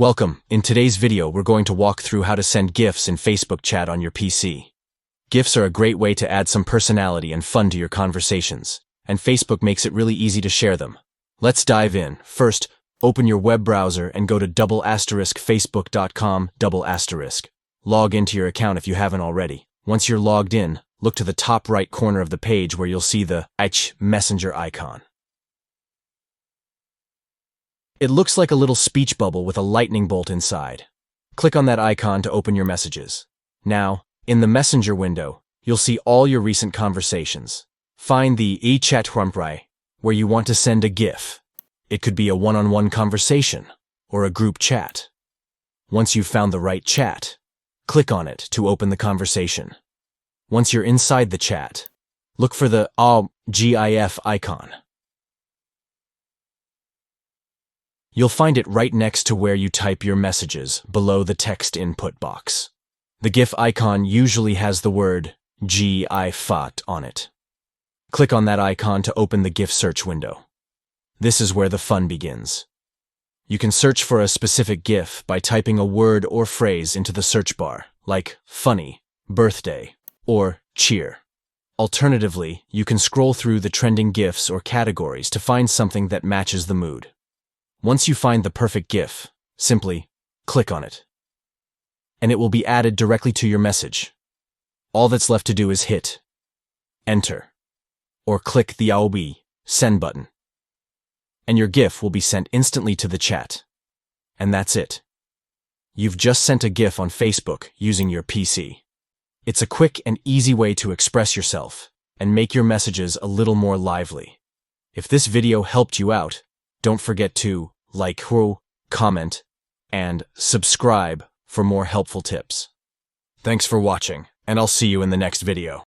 Welcome. In today's video, we're going to walk through how to send GIFs in Facebook chat on your PC. GIFs are a great way to add some personality and fun to your conversations, and Facebook makes it really easy to share them. Let's dive in. First, open your web browser and go to facebook.com. Log into your account if you haven't already. Once you're logged in, look to the top right corner of the page where you'll see the messenger icon. It looks like a little speech bubble with a lightning bolt inside. Click on that icon to open your messages. Now, in the Messenger window, you'll see all your recent conversations. Find the chat where you want to send a GIF. It could be a one-on-one conversation or a group chat. Once you've found the right chat, click on it to open the conversation. Once you're inside the chat, look for the GIF icon. You'll find it right next to where you type your messages, below the text input box. The GIF icon usually has the word GIF on it. Click on that icon to open the GIF search window. This is where the fun begins. You can search for a specific GIF by typing a word or phrase into the search bar, like funny, birthday, or cheer. Alternatively, you can scroll through the trending GIFs or categories to find something that matches the mood. Once you find the perfect GIF, simply click on it, and it will be added directly to your message. All that's left to do is hit enter, or click the send button, and your GIF will be sent instantly to the chat. And that's it. You've just sent a GIF on Facebook using your PC. It's a quick and easy way to express yourself and make your messages a little more lively. If this video helped you out, don't forget to like, comment, and subscribe for more helpful tips. Thanks for watching, and I'll see you in the next video.